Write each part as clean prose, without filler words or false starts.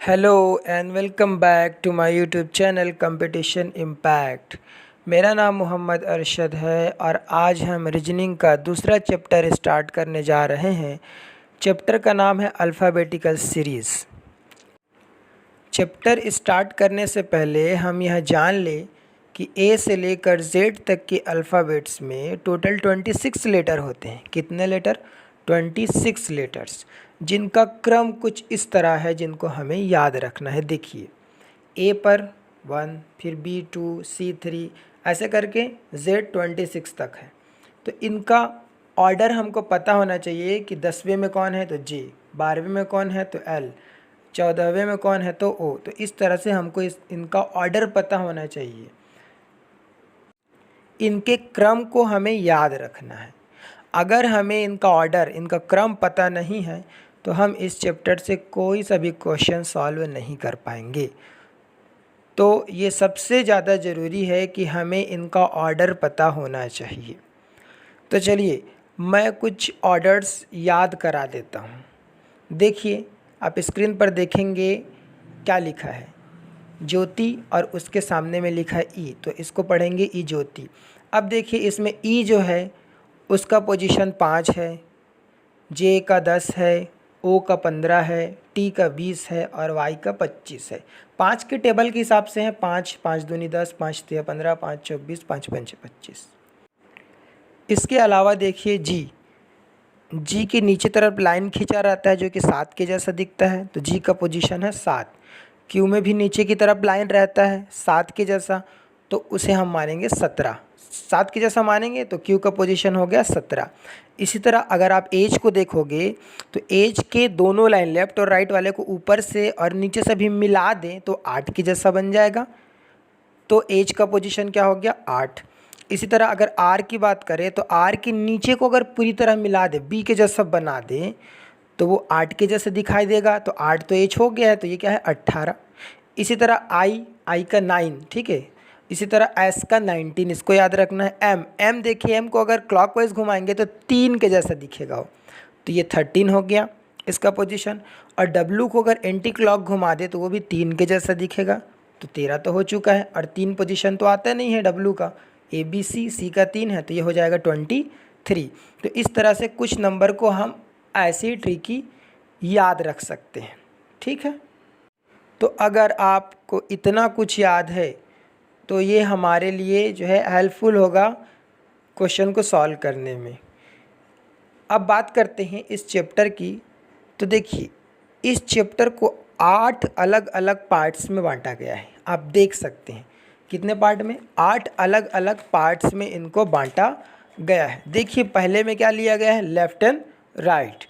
Hello and welcome back to my YouTube channel competition impact. मेरा नाम मोहम्मद अरशद है और आज हम रीजनिंग का दूसरा चैप्टर स्टार्ट करने जा रहे हैं। चैप्टर का नाम है अल्फ़ाबेटिकल सीरीज़। चैप्टर स्टार्ट करने से पहले हम यह जान लें कि ए से लेकर जेड तक के अल्फ़ाबेट्स में टोटल 26 लेटर होते हैं। कितने लेटर? 26 लेटर्स, जिनका क्रम कुछ इस तरह है जिनको हमें याद रखना है। देखिए, ए पर 1, फिर B2, C3, ऐसे करके Z26 तक है। तो इनका ऑर्डर हमको पता होना चाहिए कि 10वें में कौन है तो J, 12वें में कौन है तो L, 14वें में कौन है तो O। तो इस तरह से हमको इनका ऑर्डर पता होना चाहिए। इनके क्रम को हमें याद रखना है। अगर हमें इनका ऑर्डर, इनका क्रम पता नहीं है तो हम इस चैप्टर से कोई सा भी क्वेश्चन सॉल्व नहीं कर पाएंगे। तो ये सबसे ज़्यादा ज़रूरी है कि हमें इनका ऑर्डर पता होना चाहिए। तो चलिए मैं कुछ ऑर्डर्स याद करा देता हूँ। देखिए, आप स्क्रीन पर देखेंगे क्या लिखा है, ज्योति, और उसके सामने में लिखा है ई, तो इसको पढ़ेंगे ई ज्योति। अब देखिए, इसमें ई जो है उसका पोजीशन 5 है, जे का 10 है, ओ का 15 है, टी का 20 है और वाई का 25 है। 5 के टेबल के हिसाब से है 5, 5 दूनी 10, 5 तिया 15, 5 24, 5 पंचे 25। इसके अलावा देखिए जी के नीचे तरफ लाइन खींचा रहता है जो कि 7 के जैसा दिखता है, तो जी का पोजीशन है 7। क्यू में भी नीचे की तरफ लाइन रहता है 7 के जैसा, तो उसे हम मानेंगे 17। 7 के जैसा मानेंगे तो क्यू का पोजीशन हो गया 17। इसी तरह अगर आप एज को देखोगे तो एज के दोनों लाइन, लेफ्ट और राइट वाले को ऊपर से और नीचे से भी मिला दें तो 8 के जैसा बन जाएगा, तो एज का पोजीशन क्या हो गया 8। इसी तरह अगर आर की बात करें तो आर के नीचे को अगर पूरी तरह मिला दे, बी के जैसा बना दें, तो वो 8 के जैसे दिखाई देगा, तो 8 तो एज हो गया है, तो ये क्या है 18। इसी तरह आई का 9, ठीक है। इसी तरह एस का 19, इसको याद रखना है। एम देखिए, एम को अगर क्लॉकवाइज घुमाएंगे तो 3 के जैसा दिखेगा वो, तो ये 13 हो गया इसका पोजीशन। और डब्लू को अगर एंटी क्लॉक घुमा दे तो वो भी 3 के जैसा दिखेगा, तो 13 तो हो चुका है। और 3 पोजीशन तो आता नहीं है डब्लू का, ए बी सी का 3 है, तो ये हो जाएगा 23। तो इस तरह से कुछ नंबर को हम ऐसी ट्रिकी याद रख सकते हैं, ठीक है। तो अगर आपको इतना कुछ याद है तो ये हमारे लिए जो है हेल्पफुल होगा क्वेश्चन को सॉल्व करने में। अब बात करते हैं इस चैप्टर की। तो देखिए, इस चैप्टर को 8 अलग अलग पार्ट्स में बांटा गया है। आप देख सकते हैं कितने पार्ट में, 8 अलग अलग पार्ट्स में इनको बांटा गया है। देखिए, पहले में क्या लिया गया है, लेफ्ट एंड राइट,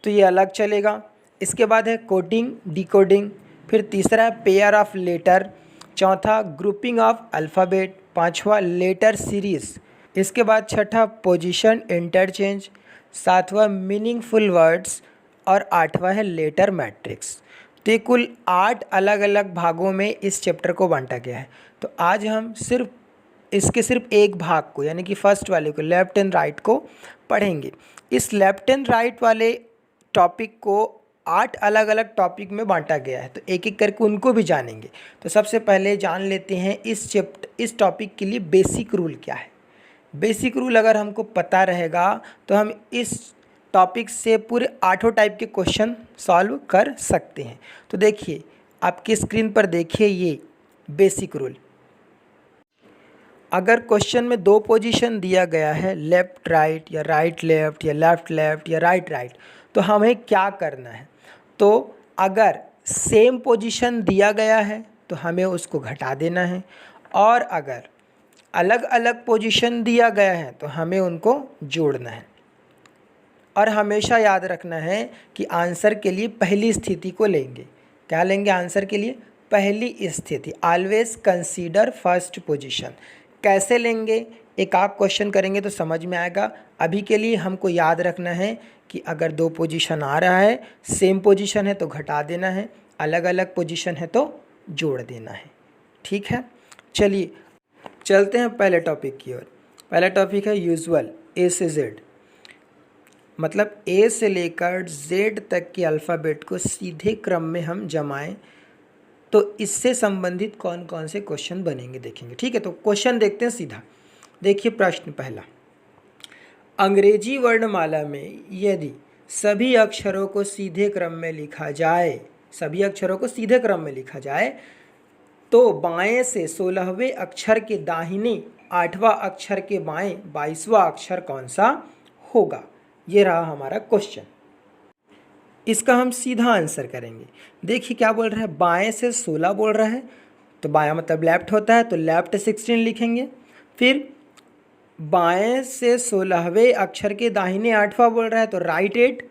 तो ये अलग चलेगा। इसके बाद है कोडिंग, डिकोडिंग, फिर तीसरा है पेयर ऑफ लेटर, चौथा ग्रुपिंग ऑफ अल्फ़ाबेट, पांचवा लेटर सीरीज़, इसके बाद छठा पोजीशन इंटरचेंज, सातवां मीनिंगफुल वर्ड्स और आठवां है लेटर मैट्रिक्स। तो ये कुल 8 अलग अलग भागों में इस चैप्टर को बांटा गया है। तो आज हम सिर्फ एक भाग को, यानी कि फर्स्ट वाले को, लेफ़्ट एंड राइट को पढ़ेंगे। इस लेफ़्ट एंड राइट वाले टॉपिक को 8 अलग अलग टॉपिक में बांटा गया है, तो एक एक करके उनको भी जानेंगे। तो सबसे पहले जान लेते हैं इस टॉपिक के लिए बेसिक रूल क्या है। बेसिक रूल अगर हमको पता रहेगा तो हम इस टॉपिक से पूरे 8 टाइप के क्वेश्चन सॉल्व कर सकते हैं। तो देखिए, आपकी स्क्रीन पर देखिए ये बेसिक रूल। अगर क्वेश्चन में 2 पोजीशन दिया गया है, लेफ़्ट राइट या राइट लेफ़्ट या लेफ़्ट लेफ़्ट या राइट राइट, तो हमें क्या करना है। तो अगर सेम पोजीशन दिया गया है तो हमें उसको घटा देना है, और अगर अलग अलग पोजीशन दिया गया है तो हमें उनको जोड़ना है। और हमेशा याद रखना है कि आंसर के लिए पहली स्थिति को लेंगे। क्या लेंगे आंसर के लिए? पहली स्थिति। Always consider first position. कैसे लेंगे, एक आप क्वेश्चन करेंगे तो समझ में आएगा। अभी के लिए हमको याद रखना है कि अगर 2 पोजीशन आ रहा है, सेम पोजीशन है तो घटा देना है, अलग अलग पोजीशन है तो जोड़ देना है, ठीक है। चलिए चलते हैं पहले टॉपिक की ओर। पहला टॉपिक है यूजुअल, ए से जेड। मतलब ए से लेकर जेड तक के अल्फ़ाबेट को सीधे क्रम में हम जमाएं तो इससे संबंधित कौन कौन से क्वेश्चन बनेंगे देखेंगे। ठीक है, तो क्वेश्चन देखते हैं सीधा। देखिए प्रश्न पहला, अंग्रेजी वर्णमाला में यदि सभी अक्षरों को सीधे क्रम में लिखा जाए, सभी अक्षरों को सीधे क्रम में लिखा जाए तो बाएं से 16वें अक्षर के दाहिने 8वां अक्षर के बाएं 22वां अक्षर कौन सा होगा। ये रहा हमारा क्वेश्चन। इसका हम सीधा आंसर करेंगे। देखिए क्या बोल रहा है, बाएं से 16 बोल रहा है तो बायां मतलब लेफ्ट होता है, तो लेफ्ट 16 लिखेंगे। फिर बाएं से 16वें अक्षर के दाहिने 8वां बोल रहा है तो राइट 8।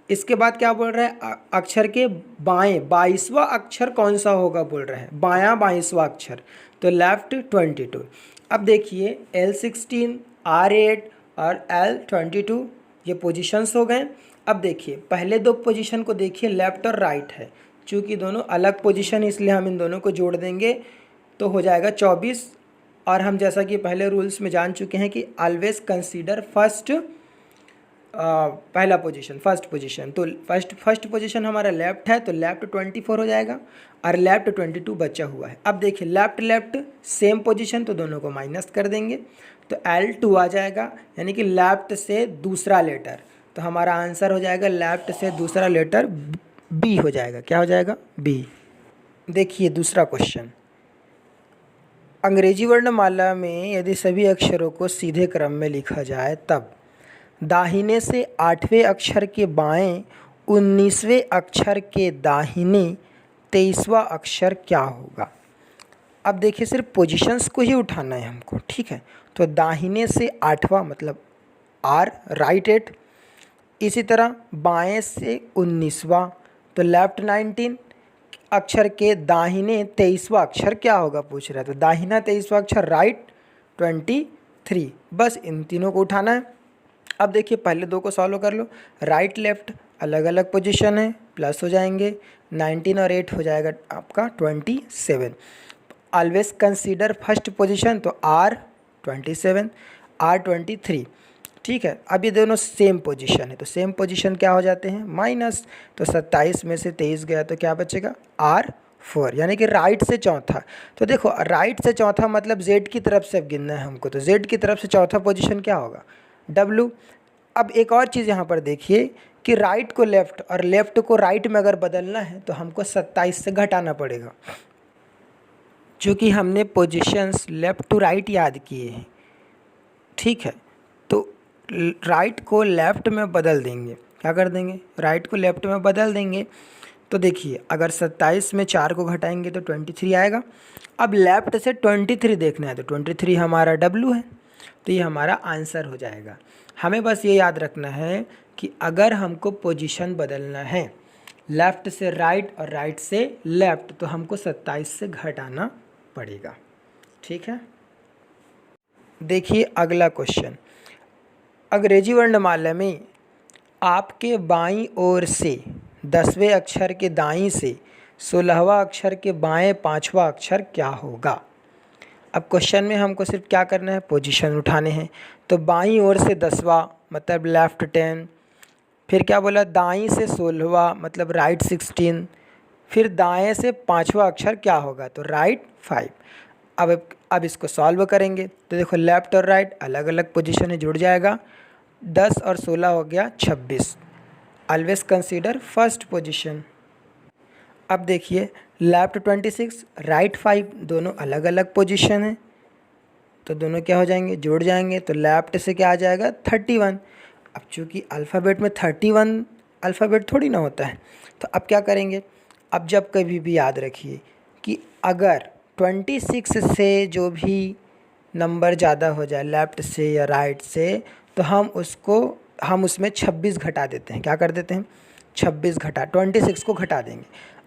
इसके बाद क्या बोल रहा है, अक्षर के बाएं 22वां अक्षर कौन सा होगा बोल रहा है, बायां 22वां अक्षर, तो लेफ्ट 22। अब देखिए L16, R8 और L22 ये पोजीशंस हो गए। अब देखिए पहले दो पोजीशन को देखिए, लेफ़्ट और राइट है, चूँकि दोनों अलग पोजीशन इसलिए हम इन दोनों को जोड़ देंगे तो हो जाएगा 24। और हम जैसा कि पहले रूल्स में जान चुके हैं कि ऑलवेज कंसीडर फर्स्ट, पहला पोजीशन फर्स्ट पोजीशन, तो फर्स्ट पोजीशन हमारा लेफ़्ट है तो लेफ़्ट 24 हो जाएगा और लेफ़्ट 22 बचा हुआ है। अब देखिए लेफ़्ट सेम पोजीशन तो दोनों को माइनस कर देंगे तो L2 आ जाएगा, यानी कि लेफ़्ट से दूसरा लेटर, तो हमारा आंसर हो जाएगा लेफ़्ट से दूसरा लेटर B हो जाएगा। क्या हो जाएगा, B। देखिए दूसरा क्वेश्चन, अंग्रेजी वर्णमाला में यदि सभी अक्षरों को सीधे क्रम में लिखा जाए तब दाहिने से 8वें अक्षर के बाएं 19वें अक्षर के दाहिने 23वां अक्षर क्या होगा। अब देखिए सिर्फ पोजीशंस को ही उठाना है हमको, ठीक है। तो दाहिने से 8वां मतलब R, राइट 8। इसी तरह बाएं से 19वां तो लेफ़्ट 19 अक्षर के दाहिने 23वां अक्षर क्या होगा पूछ रहा है, तो दाहिना 23वां अक्षर राइट 23। बस इन तीनों को उठाना है। अब देखिए पहले दो को सॉल्व कर लो, राइट लेफ़्ट अलग अलग पोजीशन है, प्लस हो जाएंगे 19 और 8 हो जाएगा आपका 27। ऑलवेज कंसीडर फर्स्ट पोजीशन तो R 27, R 23, ठीक है। अब ये दोनों सेम पोजीशन है तो सेम पोजीशन क्या हो जाते हैं, माइनस, तो 27 में से 23 गया तो क्या बचेगा R4, यानी कि राइट से चौथा। तो देखो राइट से चौथा मतलब Z की तरफ से गिनना है हमको, तो Z की तरफ से चौथा पोजीशन क्या होगा, W। अब एक और चीज़ यहाँ पर देखिए कि राइट को लेफ़्ट और लेफ़्ट को राइट में अगर बदलना है तो हमको 27 से घटाना पड़ेगा, चूँकि हमने पोजीशंस लेफ़्ट टू राइट याद किए हैं, ठीक है। तो राइट को लेफ़्ट में बदल देंगे, क्या कर देंगे, राइट को लेफ़्ट में बदल देंगे। तो देखिए अगर 27 में 4 को घटाएंगे तो 23 आएगा। अब लेफ़्ट से 23 देखना है तो 23 हमारा W है, तो ये हमारा आंसर हो जाएगा। हमें बस ये याद रखना है कि अगर हमको पोजीशन बदलना है लेफ़्ट से राइट और राइट से लेफ़्ट तो हमको 27 से घटाना पड़ेगा, ठीक है। देखिए अगला क्वेश्चन, अंग्रेजी वर्णमाला में आपके बाईं ओर से 10वें अक्षर के दाईं से 16वां अक्षर के बाएं 5वां अक्षर क्या होगा। अब क्वेश्चन में हमको सिर्फ क्या करना है, पोजीशन उठाने हैं। तो बाईं ओर से 10वां मतलब लेफ़्ट 10, फिर क्या बोला दाईं से 16वां मतलब राइट 16, फिर दाएं से 5वां अक्षर क्या होगा, तो राइट 5। अब इसको सॉल्व करेंगे तो देखो लेफ़्ट और राइट अलग अलग पोजीशन है, जुड़ जाएगा, 10 और 16 हो गया 26। Always consider first position. अब देखिए लेफ़्ट 26 राइट 5 दोनों अलग अलग पोजीशन है, तो दोनों क्या हो जाएंगे, जुड़ जाएंगे, तो लेफ़्ट से क्या आ जाएगा 31। अब चूँकि अल्फ़ाबेट में 31 अल्फ़ाबेट थोड़ी ना होता है, तो अब क्या करेंगे, अब जब कभी भी याद रखिए कि अगर 26 से जो भी नंबर ज़्यादा हो जाए लेफ़्ट से या राइट से तो हम उसमें 26 घटा देते हैं। क्या कर देते हैं, 26 घटा 26 को घटा देंगे।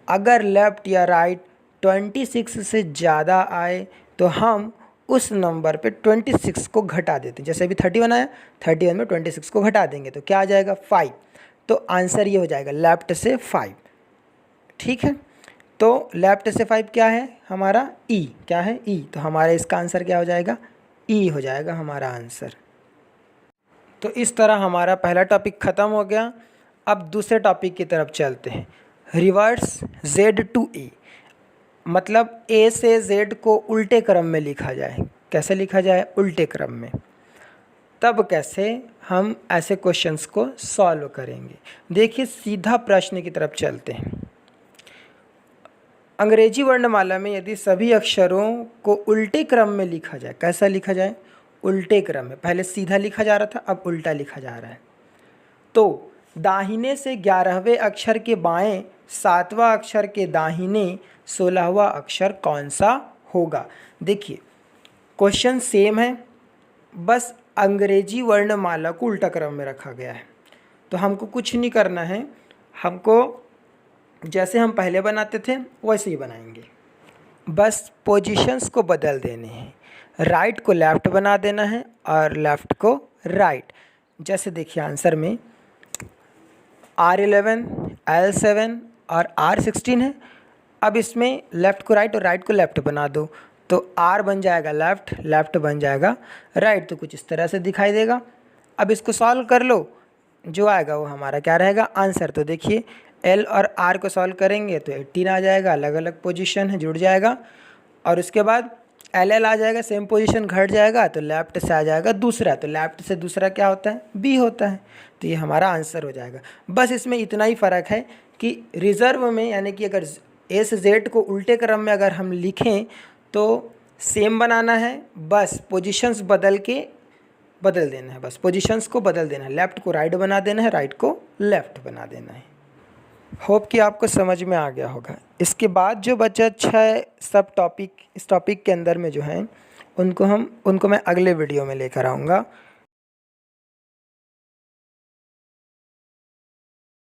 अगर लेफ़्ट या राइट 26 से ज़्यादा आए तो हम उस नंबर पे 26 को घटा देते हैं। जैसे अभी 31 आया, 31 में 26 को घटा देंगे तो क्या आ जाएगा 5। तो आंसर ये हो जाएगा लेफ़्ट से 5, ठीक है। तो लेफ़्ट से 5 क्या है हमारा E, क्या है E, तो हमारा इसका आंसर क्या हो जाएगा E हो जाएगा हमारा आंसर। तो इस तरह हमारा पहला टॉपिक ख़त्म हो गया। अब दूसरे टॉपिक की तरफ चलते हैं। रिवर्स Z to A, मतलब A से Z को उल्टे क्रम में लिखा जाए। कैसे लिखा जाए? उल्टे क्रम में। तब कैसे हम ऐसे क्वेश्चंस को सॉल्व करेंगे? देखिए, सीधा प्रश्न की तरफ चलते हैं। अंग्रेजी वर्णमाला में यदि सभी अक्षरों को उल्टे क्रम में लिखा जाए, कैसा लिखा जाए? उल्टे क्रम में। पहले सीधा लिखा जा रहा था, अब उल्टा लिखा जा रहा है। तो दाहिने से 11वें अक्षर के बाएं 7वां अक्षर के दाहिने 16वां अक्षर कौन सा होगा? देखिए, क्वेश्चन सेम है, बस अंग्रेजी वर्णमाला को उल्टा क्रम में रखा गया है। तो हमको कुछ नहीं करना है, हमको जैसे हम पहले बनाते थे वैसे ही बनाएंगे। बस पोजीशंस को बदल देने हैं। राइट को लेफ़्ट बना देना है और लेफ़्ट को राइट। जैसे देखिए आंसर में R11, L7 और R16 है। अब इसमें लेफ़्ट को राइट और राइट को लेफ़्ट बना दो, तो R बन जाएगा लेफ़्ट, लेफ़्ट बन जाएगा राइट। तो कुछ इस तरह से दिखाई देगा। अब इसको सॉल्व कर लो, जो आएगा वो हमारा क्या रहेगा? आंसर। तो देखिए, L और R को सॉल्व करेंगे तो 18 आ जाएगा, अलग अलग पोजीशन है, जुड़ जाएगा। और उसके बाद LL आ जाएगा, सेम पोजीशन घट जाएगा, तो लेफ़्ट से आ जाएगा दूसरा। तो लेफ़्ट से दूसरा क्या होता है? B होता है। तो ये हमारा आंसर हो जाएगा। बस इसमें इतना ही फ़र्क है कि रिज़र्व में, यानी कि अगर A से Z को उल्टे क्रम में अगर हम लिखें तो सेम बनाना है, बस पोजीशंस बदल देना है। बस पोजीशंस को बदल देना है, लेफ़्ट को राइट बना देना है, राइट को लेफ़्ट बना देना है। होप कि आपको समझ में आ गया होगा। इसके बाद जो बचा 6 सब टॉपिक इस टॉपिक के अंदर में जो हैं उनको मैं अगले वीडियो में लेकर आऊँगा।